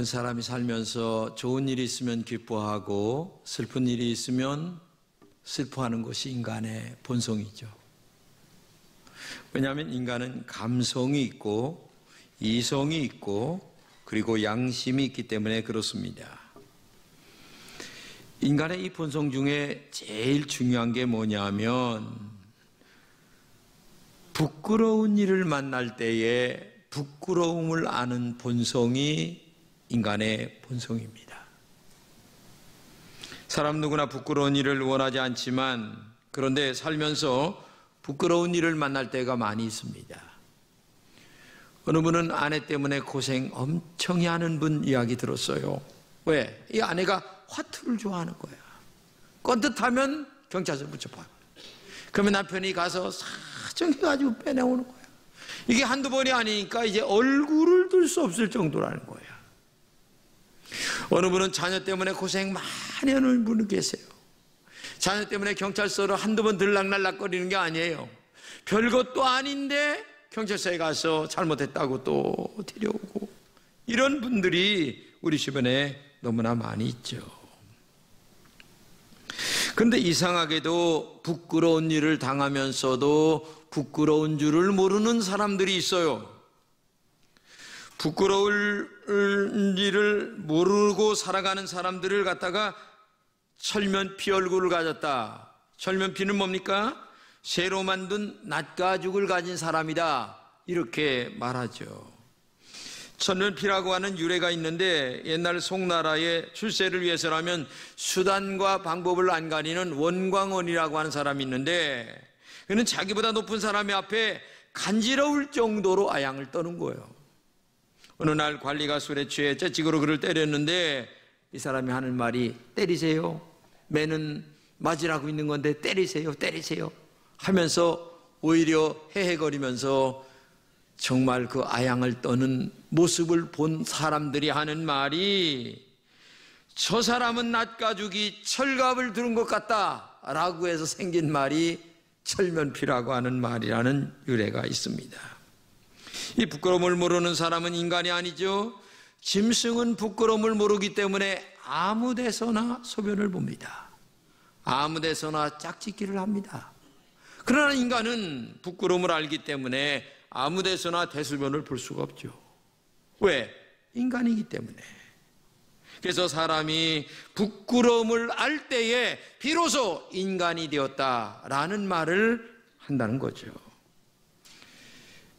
여러분, 사람이 살면서 좋은 일이 있으면 기뻐하고 슬픈 일이 있으면 슬퍼하는 것이 인간의 본성이죠. 왜냐하면 인간은 감성이 있고 이성이 있고 그리고 양심이 있기 때문에 그렇습니다. 인간의 이 본성 중에 제일 중요한 게 뭐냐면 부끄러운 일을 만날 때에 부끄러움을 아는 본성이 인간의 본성입니다. 사람 누구나 부끄러운 일을 원하지 않지만 그런데 살면서 부끄러운 일을 만날 때가 많이 있습니다. 어느 분은 아내 때문에 고생 엄청 하는 분 이야기 들었어요. 왜? 이 아내가 화투를 좋아하는 거야. 껐듯하면 경찰서 붙여봐요. 그러면 남편이 가서 사정해가지고 빼내오는 거야. 이게 한두 번이 아니니까 이제 얼굴을 들 수 없을 정도라는 거야. 어느 분은 자녀 때문에 고생 많이 하는 분이 계세요. 자녀 때문에 경찰서로 한두 번 들락날락거리는 게 아니에요. 별것도 아닌데 경찰서에 가서 잘못했다고 또 데려오고, 이런 분들이 우리 주변에 너무나 많이 있죠. 그런데 이상하게도 부끄러운 일을 당하면서도 부끄러운 줄을 모르는 사람들이 있어요. 부끄러울 일을 모르고 살아가는 사람들을 갖다가 철면피 얼굴을 가졌다. 철면피는 뭡니까? 새로 만든 낫가죽을 가진 사람이다, 이렇게 말하죠. 철면피라고 하는 유래가 있는데 옛날 송나라의 출세를 위해서라면 수단과 방법을 안 가리는 원광원이라고 하는 사람이 있는데, 그는 자기보다 높은 사람의 앞에 간지러울 정도로 아양을 떠는 거예요. 어느 날 관리가 술에 취해 재직으로 그를 때렸는데 이 사람이 하는 말이 때리세요. 매는 맞으라고 있는 건데 때리세요, 때리세요 하면서 오히려 헤헤거리면서 정말 그 아양을 떠는 모습을 본 사람들이 하는 말이, 저 사람은 낫가죽이 철갑을 두른 것 같다라고 해서 생긴 말이 철면피라고 하는 말이라는 유래가 있습니다. 이 부끄러움을 모르는 사람은 인간이 아니죠. 짐승은 부끄러움을 모르기 때문에 아무 데서나 소변을 봅니다. 아무 데서나 짝짓기를 합니다. 그러나 인간은 부끄러움을 알기 때문에 아무 데서나 대소변을 볼 수가 없죠. 왜? 인간이기 때문에. 그래서 사람이 부끄러움을 알 때에 비로소 인간이 되었다라는 말을 한다는 거죠.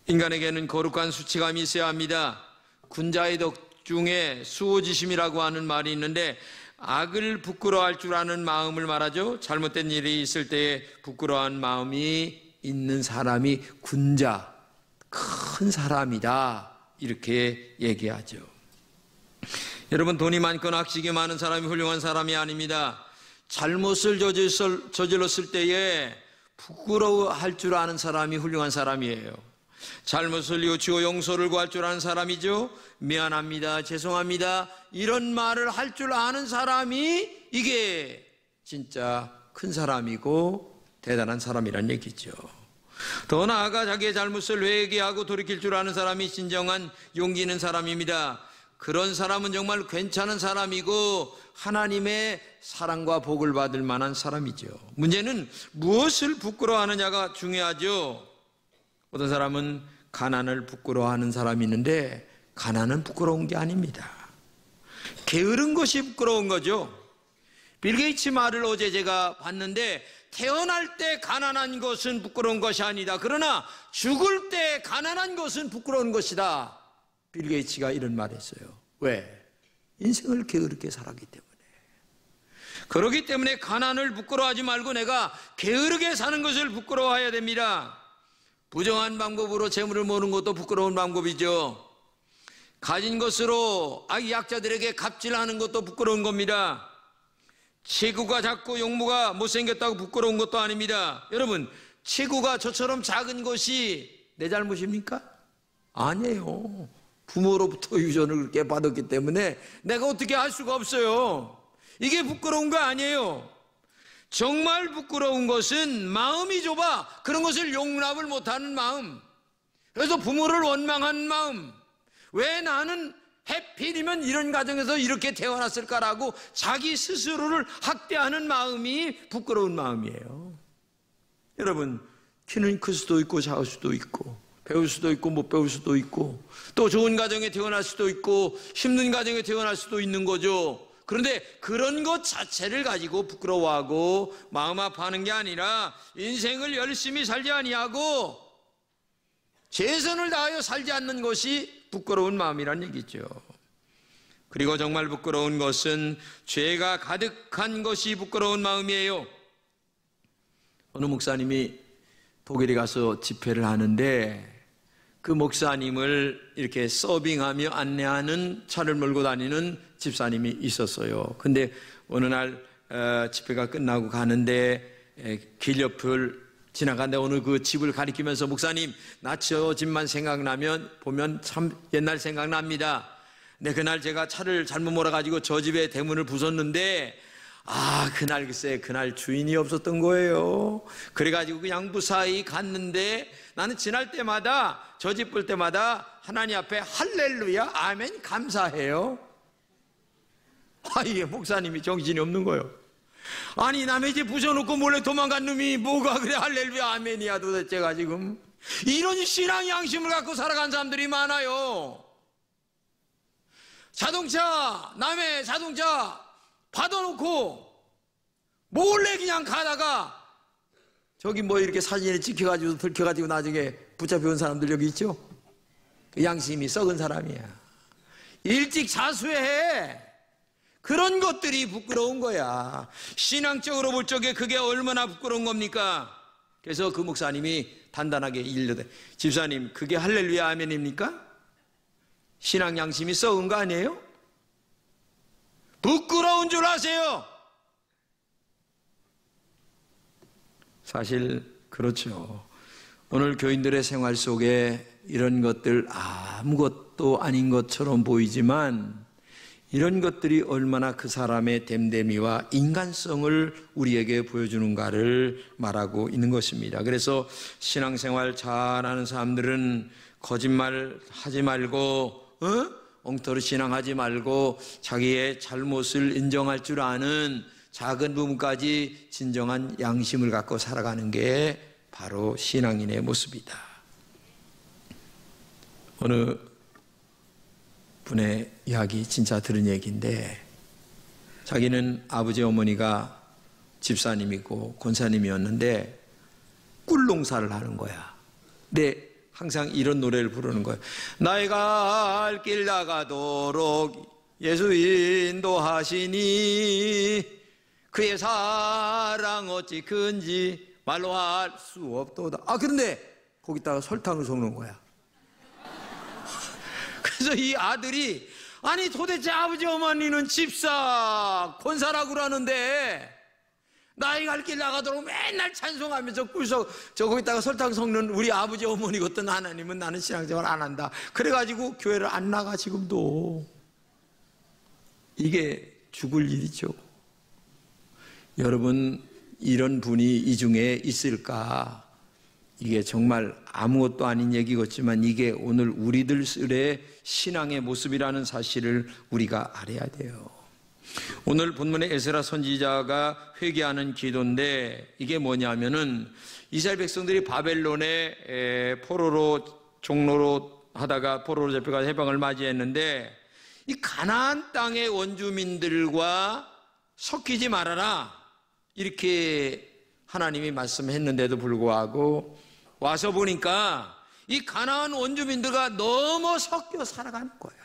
인간에게는 거룩한 수치감이 있어야 합니다. 군자의 덕 중에 수호지심이라고 하는 말이 있는데, 악을 부끄러워할 줄 아는 마음을 말하죠. 잘못된 일이 있을 때에 부끄러워한 마음이 있는 사람이 군자, 큰 사람이다, 이렇게 얘기하죠. 여러분, 돈이 많거나 학식이 많은 사람이 훌륭한 사람이 아닙니다. 잘못을 저질렀을 때에 부끄러워할 줄 아는 사람이 훌륭한 사람이에요. 잘못을 뉘우치고 용서를 구할 줄 아는 사람이죠. 미안합니다, 죄송합니다, 이런 말을 할 줄 아는 사람이 이게 진짜 큰 사람이고 대단한 사람이란 얘기죠. 더 나아가 자기의 잘못을 회개하고 돌이킬 줄 아는 사람이 진정한 용기 있는 사람입니다. 그런 사람은 정말 괜찮은 사람이고 하나님의 사랑과 복을 받을 만한 사람이죠. 문제는 무엇을 부끄러워하느냐가 중요하죠. 어떤 사람은 가난을 부끄러워하는 사람이 있는데 가난은 부끄러운 게 아닙니다. 게으른 것이 부끄러운 거죠. 빌 게이츠 말을 어제 제가 봤는데, 태어날 때 가난한 것은 부끄러운 것이 아니다. 그러나 죽을 때 가난한 것은 부끄러운 것이다. 빌 게이츠가 이런 말을 했어요. 왜? 인생을 게으르게 살았기 때문에. 그렇기 때문에 가난을 부끄러워하지 말고 내가 게으르게 사는 것을 부끄러워해야 됩니다. 부정한 방법으로 재물을 모으는 것도 부끄러운 방법이죠. 가진 것으로 약자들에게 갑질하는 것도 부끄러운 겁니다. 체구가 작고 용모가 못생겼다고 부끄러운 것도 아닙니다. 여러분, 체구가 저처럼 작은 것이 내 잘못입니까? 아니에요. 부모로부터 유전을 그렇게 받았기 때문에 내가 어떻게 할 수가 없어요. 이게 부끄러운 거 아니에요. 정말 부끄러운 것은 마음이 좁아 그런 것을 용납을 못하는 마음, 그래서 부모를 원망하는 마음, 왜 나는 해필이면 이런 가정에서 이렇게 태어났을까라고 자기 스스로를 학대하는 마음이 부끄러운 마음이에요. 여러분, 키는 클 수도 있고 작을 수도 있고 배울 수도 있고 못 배울 수도 있고 또 좋은 가정에 태어날 수도 있고 힘든 가정에 태어날 수도 있는 거죠. 그런데 그런 것 자체를 가지고 부끄러워하고 마음 아파하는 게 아니라 인생을 열심히 살지 아니하고 최선을 다하여 살지 않는 것이 부끄러운 마음이란 얘기죠. 그리고 정말 부끄러운 것은 죄가 가득한 것이 부끄러운 마음이에요. 어느 목사님이 독일에 가서 집회를 하는데 그 목사님을 이렇게 서빙하며 안내하는 차를 몰고 다니는 집사님이 있었어요. 근데 어느 날 집회가 끝나고 가는데 길 옆을 지나가는데 어느 그 집을 가리키면서 목사님, 나 저 집만 생각나면 보면 참 옛날 생각납니다. 근데 그날 제가 차를 잘못 몰아가지고 저 집의 대문을 부쉈는데 그날 글쎄 그날 주인이 없었던 거예요. 그래가지고 그냥 무사히 갔는데 나는 지날 때마다 저 집 볼 때마다 하나님 앞에 할렐루야 아멘 감사해요. 이게 목사님이 정신이 없는 거예요. 아니 남의 집 부셔놓고 몰래 도망간 놈이 뭐가 그래 할렐루야 아멘이야 도대체가 지금. 이런 신앙 양심을 갖고 살아간 사람들이 많아요. 자동차 남의 자동차 받아놓고 몰래 그냥 가다가 저기 뭐 이렇게 사진에 찍혀가지고 들켜가지고 나중에 붙잡혀온 사람들 여기 있죠. 그 양심이 썩은 사람이야. 일찍 자수해. 그런 것들이 부끄러운 거야. 신앙적으로 볼 적에 그게 얼마나 부끄러운 겁니까? 그래서 그 목사님이 단단하게 일러대. 집사님, 그게 할렐루야 아멘입니까? 신앙 양심이 썩은 거 아니에요? 부끄러운 줄 아세요? 사실 그렇죠. 오늘 교인들의 생활 속에 이런 것들 아무것도 아닌 것처럼 보이지만 이런 것들이 얼마나 그 사람의 됨됨이와 인간성을 우리에게 보여주는가를 말하고 있는 것입니다. 그래서 신앙생활 잘하는 사람들은 거짓말 하지 말고 엉터리 신앙하지 말고 자기의 잘못을 인정할 줄 아는 작은 부분까지 진정한 양심을 갖고 살아가는 게 바로 신앙인의 모습이다. 어느 분의 이야기 진짜 들은 얘기인데 자기는 아버지 어머니가 집사님이고 권사님이었는데 꿀농사를 하는 거야. 근데 항상 이런 노래를 부르는 거예요. 나이가 갈 길 나가도록 예수 인도하시니 그의 사랑 어찌 큰지 말로 할 수 없도다. 그런데 거기다가 설탕을 섞는 거야. 그래서 이 아들이 아니 도대체 아버지 어머니는 집사 권사라고 그러는데 나이 갈 길 나가도록 맨날 찬송하면서 거기다가 설탕 섞는 우리 아버지 어머니 같은 하나님은 나는 신앙생활 안 한다. 그래가지고 교회를 안 나가 지금도. 이게 죽을 일이죠. 여러분 이런 분이 이 중에 있을까? 이게 정말 아무것도 아닌 얘기 같지만 이게 오늘 우리들의 신앙의 모습이라는 사실을 우리가 알아야 돼요. 오늘 본문의 에스라 선지자가 회개하는 기도인데 이게 뭐냐면은 이스라엘 백성들이 바벨론의 포로로 종로로 하다가 포로로 잡혀가 해방을 맞이했는데 이 가나안 땅의 원주민들과 섞이지 말아라 이렇게 하나님이 말씀했는데도 불구하고 와서 보니까 이 가나안 원주민들과 너무 섞여 살아가는 거야.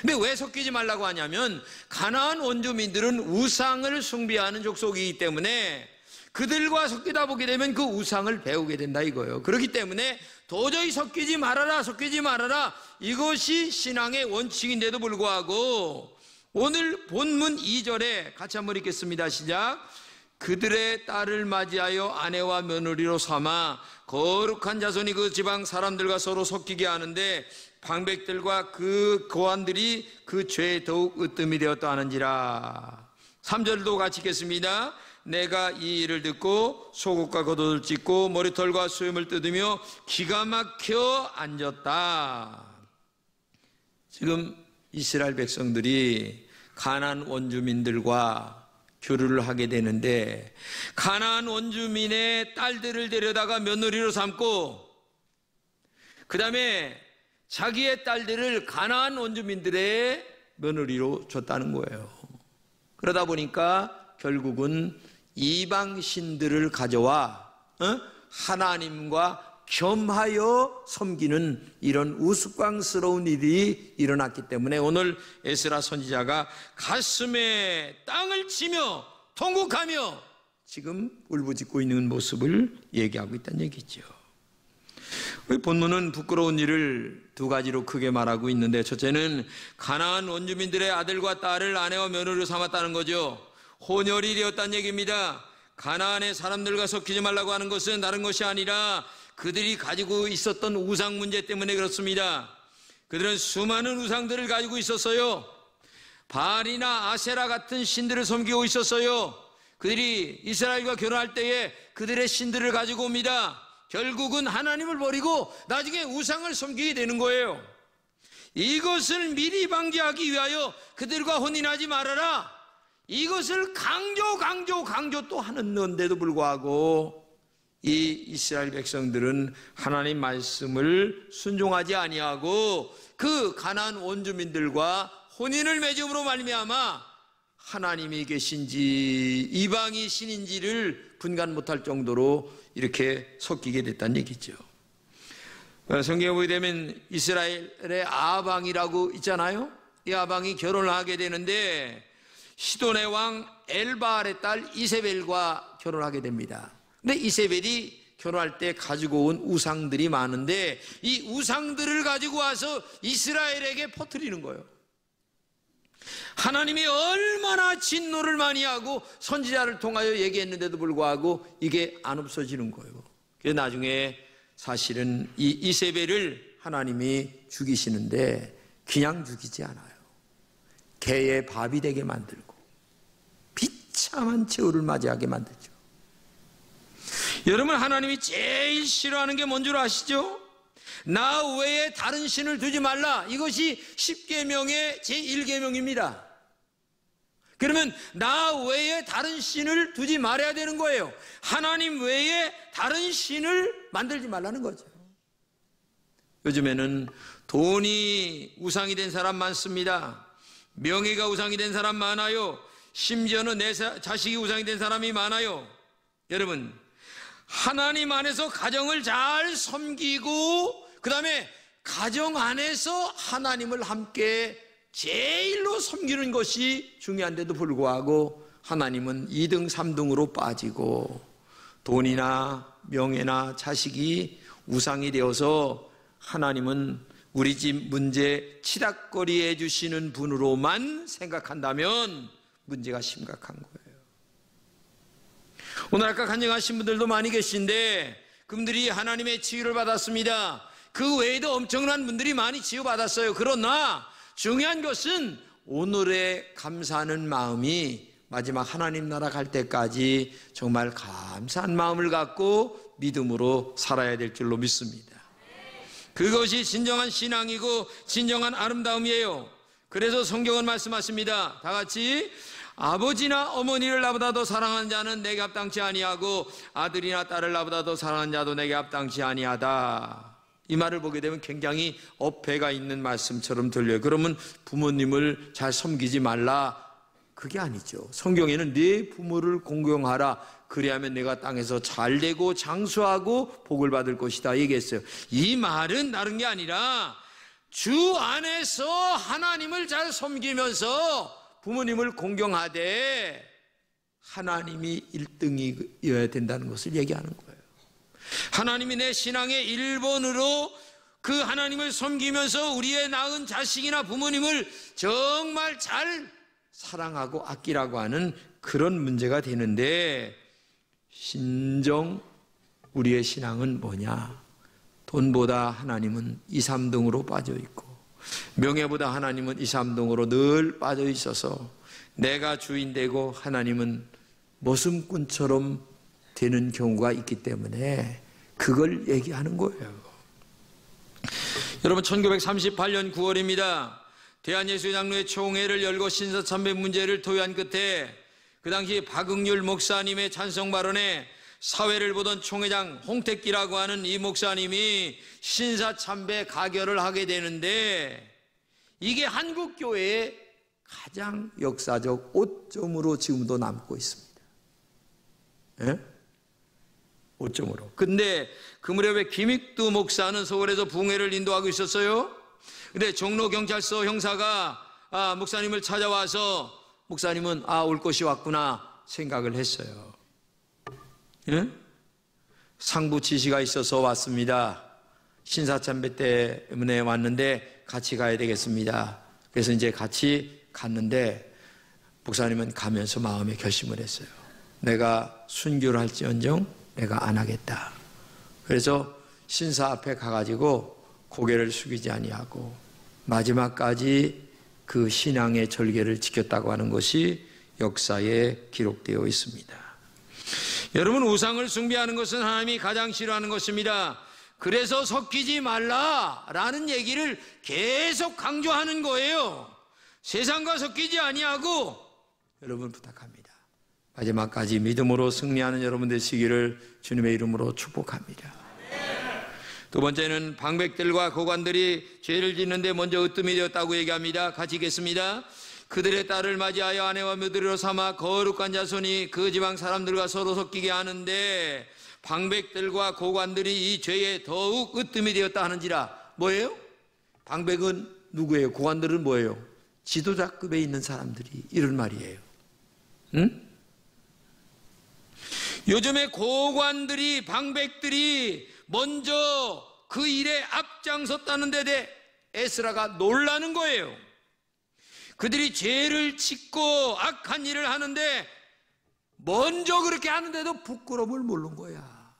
근데 왜 섞이지 말라고 하냐면 가나안 원주민들은 우상을 숭배하는 족속이기 때문에 그들과 섞이다 보게 되면 그 우상을 배우게 된다 이거예요. 그렇기 때문에 도저히 섞이지 말아라 섞이지 말아라 이것이 신앙의 원칙인데도 불구하고 오늘 본문 2절에 같이 한번 읽겠습니다. 시작. 그들의 딸을 맞이하여 아내와 며느리로 삼아 거룩한 자손이 그 지방 사람들과 서로 섞이게 하는데 방백들과 그 고관들이 그 죄에 더욱 으뜸이 되었다 하는지라. 3절도 같이 읽겠습니다. 내가 이 일을 듣고 속옷과 겉옷을 찢고 머리털과 수염을 뜯으며 기가 막혀 앉았다. 지금 이스라엘 백성들이 가나안 원주민들과 교류를 하게 되는데 가나안 원주민의 딸들을 데려다가 며느리로 삼고 그 다음에 자기의 딸들을 가나안 원주민들의 며느리로 줬다는 거예요. 그러다 보니까 결국은 이방신들을 가져와 하나님과 겸하여 섬기는 이런 우스꽝스러운 일이 일어났기 때문에 오늘 에스라 선지자가 가슴에 땅을 치며 통곡하며 지금 울부짖고 있는 모습을 얘기하고 있다는 얘기죠. 본문은 부끄러운 일을 두 가지로 크게 말하고 있는데 첫째는 가나안 원주민들의 아들과 딸을 아내와 며느리로 삼았다는 거죠. 혼혈이 되었다는 얘기입니다. 가나안의 사람들과 섞이지 말라고 하는 것은 다른 것이 아니라 그들이 가지고 있었던 우상 문제 때문에 그렇습니다. 그들은 수많은 우상들을 가지고 있었어요. 바알이나 아세라 같은 신들을 섬기고 있었어요. 그들이 이스라엘과 결혼할 때에 그들의 신들을 가지고 옵니다. 결국은 하나님을 버리고 나중에 우상을 섬기게 되는 거예요. 이것을 미리 방지하기 위하여 그들과 혼인하지 말아라. 이것을 강조 또 하는 건데도 불구하고 이 이스라엘 백성들은 하나님 말씀을 순종하지 아니하고 그 가나안 원주민들과 혼인을 맺음으로 말미암아 하나님이 계신지 이방이 신인지를 분간 못할 정도로 이렇게 섞이게 됐다는 얘기죠. 성경에 보게 되면 이스라엘의 아방이라고 있잖아요. 이 아방이 결혼을 하게 되는데 시돈의 왕 엘바알의 딸 이세벨과 결혼을 하게 됩니다. 근데 이세벨이 결혼할 때 가지고 온 우상들이 많은데 이 우상들을 가지고 와서 이스라엘에게 퍼뜨리는 거예요. 하나님이 얼마나 진노를 많이 하고 선지자를 통하여 얘기했는데도 불구하고 이게 안 없어지는 거예요. 그래서 나중에 사실은 이 이세벨을 하나님이 죽이시는데 그냥 죽이지 않아요. 개의 밥이 되게 만들고 비참한 최후를 맞이하게 만들죠. 여러분, 하나님이 제일 싫어하는 게 뭔 줄 아시죠? 나 외에 다른 신을 두지 말라. 이것이 10계명의 제1계명입니다. 그러면 나 외에 다른 신을 두지 말아야 되는 거예요. 하나님 외에 다른 신을 만들지 말라는 거죠. 요즘에는 돈이 우상이 된 사람 많습니다. 명예가 우상이 된 사람 많아요. 심지어는 내 자식이 우상이 된 사람이 많아요. 여러분, 하나님 안에서 가정을 잘 섬기고 그 다음에 가정 안에서 하나님을 함께 제일로 섬기는 것이 중요한데도 불구하고 하나님은 2등 3등으로 빠지고 돈이나 명예나 자식이 우상이 되어서 하나님은 우리 집 문제 치닥거리 해주시는 분으로만 생각한다면 문제가 심각한 거예요. 오늘 아까 간증하신 분들도 많이 계신데 그분들이 하나님의 치유를 받았습니다. 그 외에도 엄청난 분들이 많이 치유받았어요. 그러나 중요한 것은 오늘의 감사하는 마음이 마지막 하나님 나라 갈 때까지 정말 감사한 마음을 갖고 믿음으로 살아야 될 줄로 믿습니다. 그것이 진정한 신앙이고 진정한 아름다움이에요. 그래서 성경은 말씀하십니다. 다 같이 아버지나 어머니를 나보다 더 사랑하는 자는 내게 합당치 아니하고 아들이나 딸을 나보다 더 사랑하는 자도 내게 합당치 아니하다. 이 말을 보게 되면 굉장히 어폐가 있는 말씀처럼 들려요. 그러면 부모님을 잘 섬기지 말라, 그게 아니죠. 성경에는 네 부모를 공경하라, 그리하면 내가 땅에서 잘되고 장수하고 복을 받을 것이다 얘기했어요. 이 말은 다른 게 아니라 주 안에서 하나님을 잘 섬기면서 부모님을 공경하되 하나님이 1등이어야 된다는 것을 얘기하는 거예요. 하나님이 내 신앙의 1번으로 그 하나님을 섬기면서 우리의 낳은 자식이나 부모님을 정말 잘 사랑하고 아끼라고 하는 그런 문제가 되는데, 신정 우리의 신앙은 뭐냐? 돈보다 하나님은 2, 3등으로 빠져 있고 명예보다 하나님은 2, 3등으로 늘 빠져 있어서 내가 주인 되고 하나님은 머슴꾼처럼 되는 경우가 있기 때문에 그걸 얘기하는 거예요. 여러분, 1938년 9월입니다. 대한예수장로회 총회를 열고 신사참배 문제를 토의한 끝에 그 당시 박응률 목사님의 찬성 발언에 사회를 보던 총회장 홍택기라고 하는 이 목사님이 신사참배 가결을 하게 되는데, 이게 한국교회의 가장 역사적 오점으로 지금도 남고 있습니다. 예? 오점으로. 근데 그 무렵에 김익두 목사는 서울에서 부흥회를 인도하고 있었어요. 근데 종로경찰서 형사가 목사님을 찾아와서 목사님은 올 것이 왔구나 생각을 했어요. 예? 상부 지시가 있어서 왔습니다. 신사참배 때문에 왔는데 같이 가야 되겠습니다. 그래서 이제 같이 갔는데 목사님은 가면서 마음에 결심을 했어요. 내가 순교를 할지언정 내가 안 하겠다. 그래서 신사 앞에 가가지고 고개를 숙이지 아니하고 마지막까지 그 신앙의 절개를 지켰다고 하는 것이 역사에 기록되어 있습니다. 여러분, 우상을 숭배하는 것은 하나님이 가장 싫어하는 것입니다. 그래서 섞이지 말라라는 얘기를 계속 강조하는 거예요. 세상과 섞이지 아니하고, 여러분 부탁합니다. 마지막까지 믿음으로 승리하는 여러분 되시기를 주님의 이름으로 축복합니다. 두 번째는 방백들과 고관들이 죄를 짓는데 먼저 으뜸이 되었다고 얘기합니다. 같이 읽겠습니다. 그들의 딸을 맞이하여 아내와 며느리로 삼아 거룩한 자손이 그 지방 사람들과 서로 섞이게 하는데, 방백들과 고관들이 이 죄에 더욱 으뜸이 되었다 하는지라. 뭐예요? 방백은 누구예요? 고관들은 뭐예요? 지도자급에 있는 사람들이 이런 말이에요. 응? 요즘에 고관들이, 방백들이 먼저 그 일에 앞장섰다는 데 대해 에스라가 놀라는 거예요. 그들이 죄를 짓고 악한 일을 하는데 먼저 그렇게 하는데도 부끄러움을 모르는 거야.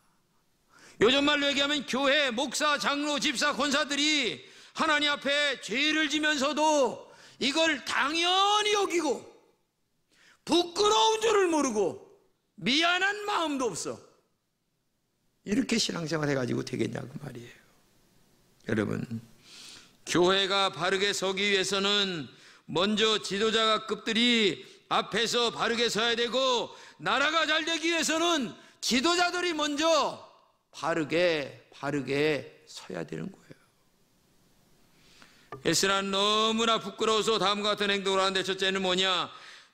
요즘 말로 얘기하면 교회, 목사, 장로, 집사, 권사들이 하나님 앞에 죄를 지면서도 이걸 당연히 여기고 부끄러운 줄을 모르고 미안한 마음도 없어. 이렇게 신앙생활 해가지고 되겠냐고 말이에요. 여러분, 교회가 바르게 서기 위해서는 먼저 지도자급들이 앞에서 바르게 서야 되고, 나라가 잘 되기 위해서는 지도자들이 먼저 바르게 서야 되는 거예요. 에스라는 너무나 부끄러워서 다음과 같은 행동을 하는데, 첫째는 뭐냐?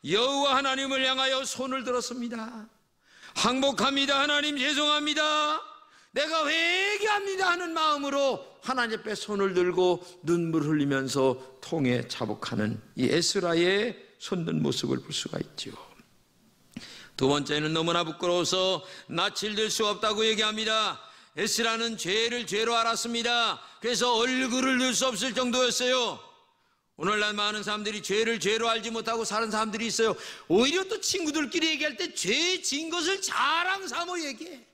여호와 하나님을 향하여 손을 들었습니다. 항복합니다. 하나님 죄송합니다. 내가 회개합니다 하는 마음으로 하나님 앞에 손을 들고 눈물 흘리면서 통에 자복하는 이 에스라의 손든 모습을 볼 수가 있죠. 두 번째는 너무나 부끄러워서 낯을 들 수 없다고 얘기합니다. 에스라는 죄를 죄로 알았습니다. 그래서 얼굴을 들 수 없을 정도였어요. 오늘날 많은 사람들이 죄를 죄로 알지 못하고 사는 사람들이 있어요. 오히려 또 친구들끼리 얘기할 때 죄 진 것을 자랑 삼아 얘기해.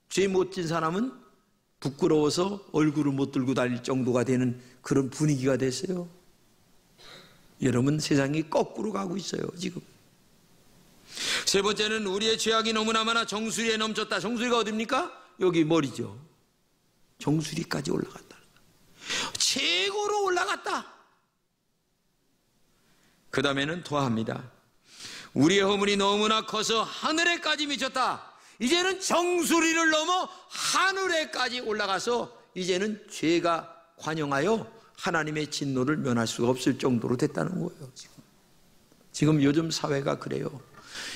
죄 못 진 사람은 부끄러워서 얼굴을 못 들고 다닐 정도가 되는 그런 분위기가 됐어요. 여러분, 세상이 거꾸로 가고 있어요 지금. 세 번째는 우리의 죄악이 너무나 많아 정수리에 넘쳤다. 정수리가 어딥니까? 여기 머리죠. 정수리까지 올라갔다. 최고로 올라갔다. 그 다음에는 더합니다. 우리의 허물이 너무나 커서 하늘에까지 미쳤다. 이제는 정수리를 넘어 하늘에까지 올라가서 이제는 죄가 관영하여 하나님의 진노를 면할 수가 없을 정도로 됐다는 거예요. 지금 요즘 사회가 그래요.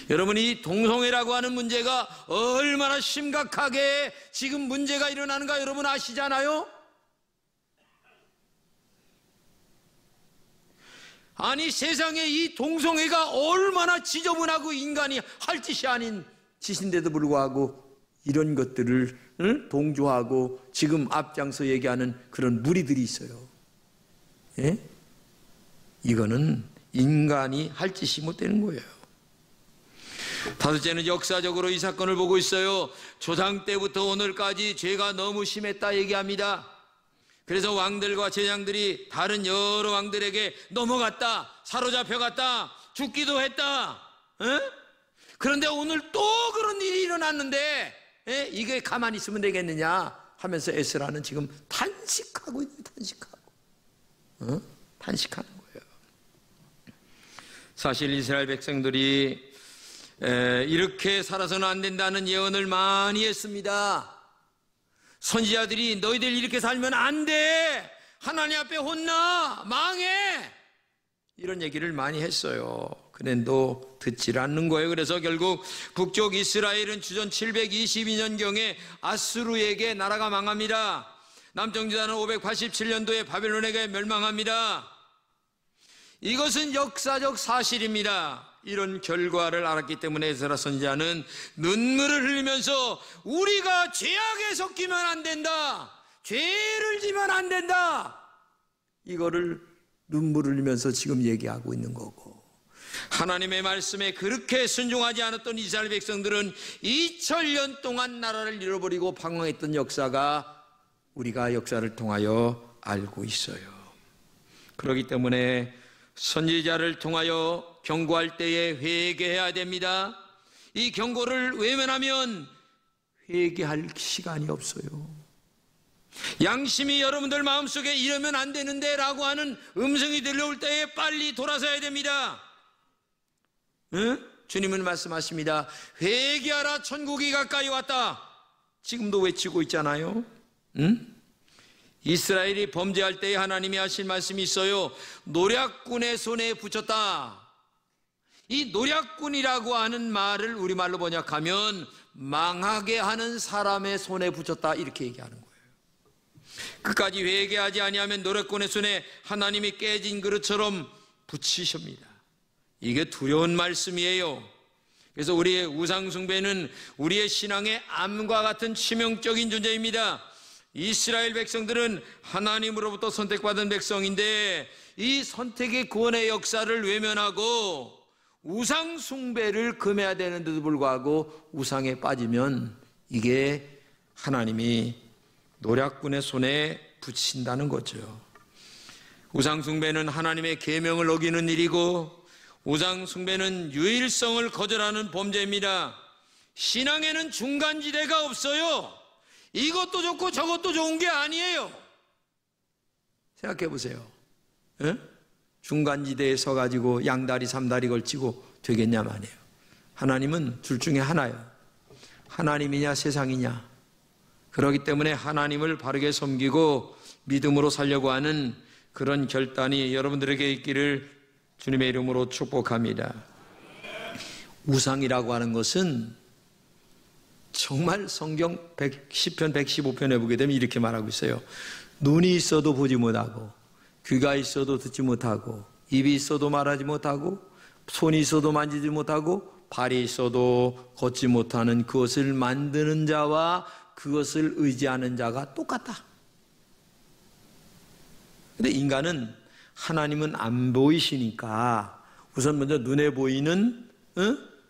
여러분이 동성애라고 하는 문제가 얼마나 심각하게 지금 문제가 일어나는가 여러분 아시잖아요? 아니, 세상에 이 동성애가 얼마나 지저분하고 인간이 할 짓이 아닌 짓인데도 불구하고 이런 것들을 동조하고 지금 앞장서 얘기하는 그런 무리들이 있어요. 예? 이거는 인간이 할 짓이 못 되는 거예요. 다섯째는 역사적으로 이 사건을 보고 있어요. 조상 때부터 오늘까지 죄가 너무 심했다 얘기합니다. 그래서 왕들과 제장들이 다른 여러 왕들에게 넘어갔다, 사로잡혀갔다, 죽기도 했다. 에? 그런데 오늘 또 그런 일이 일어났는데 이게 가만히 있으면 되겠느냐 하면서 에스라는 지금 탄식하고 있는 탄식하고. 탄식하는 거예요. 사실 이스라엘 백성들이 이렇게 살아서는 안 된다는 예언을 많이 했습니다. 선지자들이 너희들 이렇게 살면 안 돼, 하나님 앞에 혼나, 망해, 이런 얘기를 많이 했어요. 그런데도 듣질 않는 거예요. 그래서 결국 북쪽 이스라엘은 주전 722년경에 아수르에게 나라가 망합니다. 남쪽 유다는 587년도에 바벨론에게 멸망합니다. 이것은 역사적 사실입니다. 이런 결과를 알았기 때문에 에스라 선지자는 눈물을 흘리면서 우리가 죄악에 섞이면 안 된다, 죄를 지면 안 된다, 이거를 눈물을 흘리면서 지금 얘기하고 있는 거고, 하나님의 말씀에 그렇게 순종하지 않았던 이스라엘 백성들은 2000년 동안 나라를 잃어버리고 방황했던 역사가 우리가 역사를 통하여 알고 있어요. 그렇기 때문에 선지자를 통하여 경고할 때에 회개해야 됩니다. 이 경고를 외면하면 회개할 시간이 없어요. 양심이 여러분들 마음속에 이러면 안 되는데 라고 하는 음성이 들려올 때에 빨리 돌아서야 됩니다. 주님은 말씀하십니다. 회개하라, 천국이 가까이 왔다. 지금도 외치고 있잖아요. 이스라엘이 범죄할 때에 하나님이 하신 말씀이 있어요. 노략군의 손에 붙였다. 이 노략군이라고 하는 말을 우리말로 번역하면 망하게 하는 사람의 손에 붙였다, 이렇게 얘기하는 거예요. 끝까지 회개하지 아니하면 노략군의 손에 하나님이 깨진 그릇처럼 붙이십니다. 이게 두려운 말씀이에요. 그래서 우리의 우상숭배는 우리의 신앙의 암과 같은 치명적인 존재입니다. 이스라엘 백성들은 하나님으로부터 선택받은 백성인데 이 선택의 구원의 역사를 외면하고 우상 숭배를 금해야 되는데도 불구하고 우상에 빠지면 이게 하나님이 노략군의 손에 붙인다는 거죠. 우상 숭배는 하나님의 계명을 어기는 일이고 우상 숭배는 유일성을 거절하는 범죄입니다. 신앙에는 중간지대가 없어요. 이것도 좋고 저것도 좋은 게 아니에요. 생각해 보세요. 중간지대에 서가지고 양다리 삼다리 걸치고 되겠냐 말이에요. 하나님은 둘 중에 하나예요. 하나님이냐 세상이냐. 그렇기 때문에 하나님을 바르게 섬기고 믿음으로 살려고 하는 그런 결단이 여러분들에게 있기를 주님의 이름으로 축복합니다. 우상이라고 하는 것은 정말 성경 10편 115편에 보게 되면 이렇게 말하고 있어요. 눈이 있어도 보지 못하고, 귀가 있어도 듣지 못하고, 입이 있어도 말하지 못하고, 손이 있어도 만지지 못하고, 발이 있어도 걷지 못하는 그것을 만드는 자와 그것을 의지하는 자가 똑같다. 근데 인간은 하나님은 안 보이시니까 우선 먼저 눈에 보이는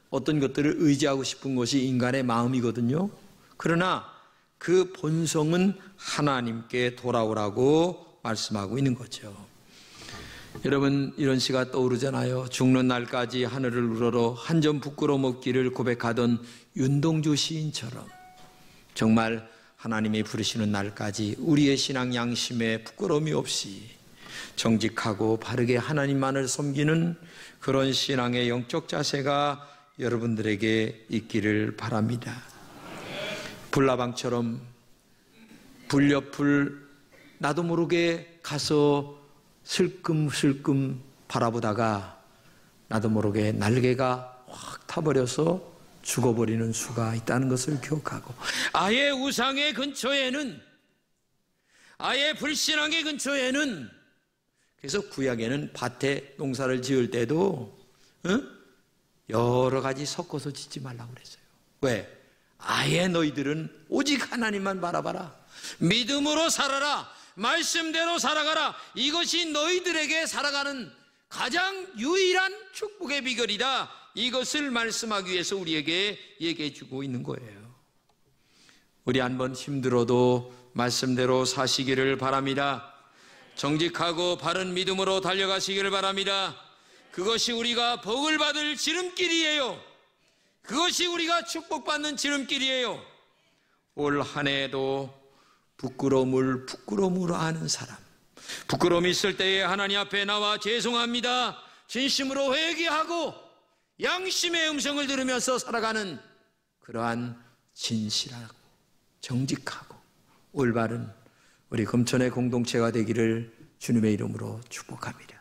어떤 것들을 의지하고 싶은 것이 인간의 마음이거든요. 그러나 그 본성은 하나님께 돌아오라고 말씀하고 있는 거죠. 여러분, 이런 시가 떠오르잖아요. 죽는 날까지 하늘을 우러러 한 점 부끄러움 없기를 고백하던 윤동주 시인처럼 정말 하나님이 부르시는 날까지 우리의 신앙 양심에 부끄러움이 없이 정직하고 바르게 하나님만을 섬기는 그런 신앙의 영적 자세가 여러분들에게 있기를 바랍니다. 불나방처럼 불 옆을 나도 모르게 가서 슬금슬금 바라보다가 나도 모르게 날개가 확 타버려서 죽어버리는 수가 있다는 것을 기억하고, 아예 우상의 근처에는, 아예 불신앙의 근처에는, 그래서 구약에는 밭에 농사를 지을 때도 여러 가지 섞어서 짓지 말라고 그랬어요. 왜? 아예 너희들은 오직 하나님만 바라봐라, 믿음으로 살아라, 말씀대로 살아가라. 이것이 너희들에게 살아가는 가장 유일한 축복의 비결이다. 이것을 말씀하기 위해서 우리에게 얘기해 주고 있는 거예요. 우리 한번 힘들어도 말씀대로 사시기를 바랍니다. 정직하고 바른 믿음으로 달려가시기를 바랍니다. 그것이 우리가 복을 받을 지름길이에요. 그것이 우리가 축복받는 지름길이에요. 올 한 해에도 부끄러움을 부끄러움으로 아는 사람, 부끄러움이 있을 때에 하나님 앞에 나와 죄송합니다, 진심으로 회개하고 양심의 음성을 들으면서 살아가는 그러한 진실하고 정직하고 올바른 우리 금천의 공동체가 되기를 주님의 이름으로 축복합니다.